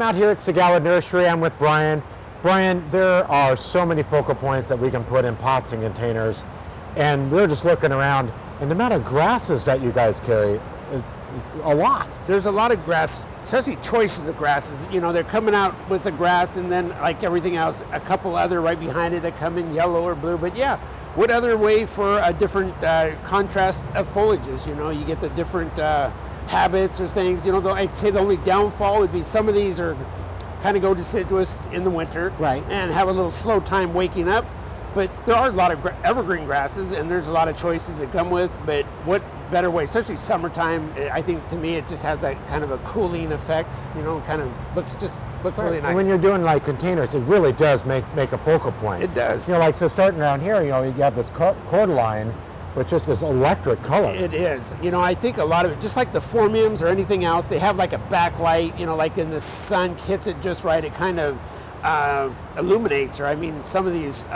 I'm out here at Tsugawa Nursery. I'm with Brian. Brian, there are so many focal points that we can put in pots and containers, and we're just looking around, and the amount of grasses that you guys carry is a lot. There's a lot of grass, especially choices of grasses. You know, they're coming out with the grass, and then like everything else, a couple other right behind it that come in yellow or blue. But yeah, what other way for a different contrast of foliages? You know, you get the different habits or things. You know, I'd say the only downfall would be some of these are kind of go deciduous in the winter, right, and have a little slow time waking up. But there are a lot of evergreen grasses, and there's a lot of choices that come with. But what better way, especially summertime? I think to me it just has that kind of a cooling effect. You know, kind of looks right. Really nice. And when you're doing like containers, it really does make a focal point. It does. You know, like so starting around here, you know, you have this cordyline, which is this electric color. It is. You know, I think a lot of it, just like the phormiums or anything else, they have like a backlight. You know, like in the sun hits it just right, it kind of illuminates. Or I mean, some of these,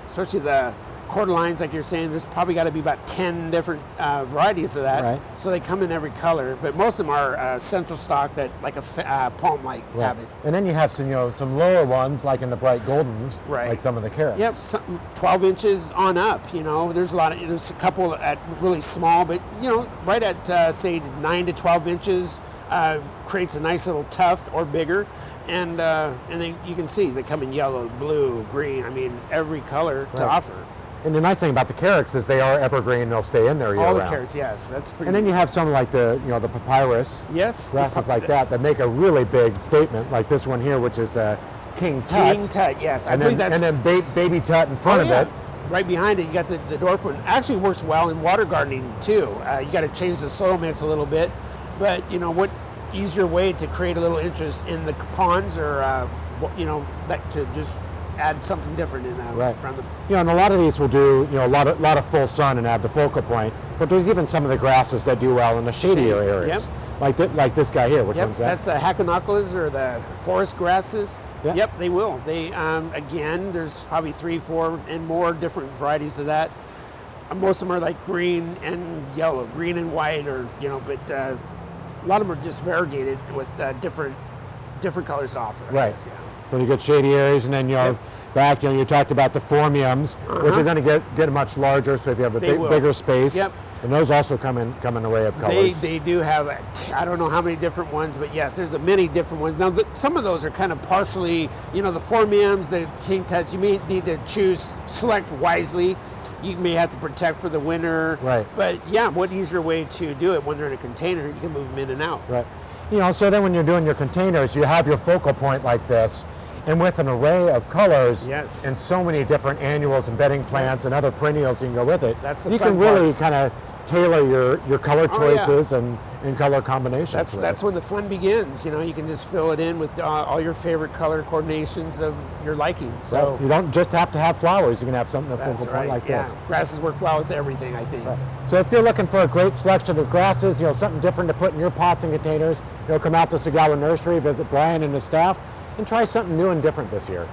especially the cordylines, like you're saying, there's probably got to be about 10 different varieties of that. Right. So they come in every color, but most of them are central stock, that like a palm-like Right. habit. And then you have some, you know, some lower ones like in the bright goldens, right, like some of the carrots. Yep, 12 inches on up. You know, there's a couple at really small, but you know, right at say 9 to 12 inches creates a nice little tuft or bigger. And then you can see they come in yellow, blue, green. I mean, every color to offer. And the nice thing about the carrots is they are evergreen; they'll stay in there year All round. the carrots, yes, that's pretty. And then you have some like the papyrus, yes, grasses like that make a really big statement, like this one here, which is King Tut. King Tut, yes, I and believe then, that's. And then baby Tut in front of it. Right behind it, you got the dwarf one. Actually works well in water gardening too. You got to change the soil mix a little bit, but you know what easier way to create a little interest in the ponds, or you know, like to just add something different in right. around the. You know, and a lot of these will do, you know, a lot of full sun and add the focal point. But there's even some of the grasses that do well in the shadier areas. Yep. Like this guy here. Which one's that? That's the Hackanoclas, or the forest grasses. Yep. Yep, they will. They again, there's probably 3, 4, and more different varieties of that. Most of them are like green and yellow, green and white, or you know, but a lot of them are just variegated with different colors to offer. Right. Yeah. So you get shady areas, and then you have back. You know, you talked about the phormiums, which are going to get much larger. So if you have a bigger space, and those also come in an array of colors. They do have, I don't know how many different ones, but yes, there's many different ones. Now, some of those are kind of partially, you know, the phormiums, the King Tuts. You may need to select wisely. You may have to protect for the winter. Right. But yeah, what easier way to do it when they're in a container? You can move them in and out. Right. You know, so then when you're doing your containers, you have your focal point like this, and with an array of colors and so many different annuals and bedding plants and other perennials you can go with it, you can really kind of tailor your color choices and color combinations. That's when the fun begins. You know, you can just fill it in with all your favorite color coordinations of your liking. So you don't just have to have flowers. You can have something that focal point like this. Grasses work well with everything, I think. Right. So if you're looking for a great selection of grasses, you know, something different to put in your pots and containers, you know, come out to Tsugawa Nursery, visit Brian and his staff, and try something new and different this year.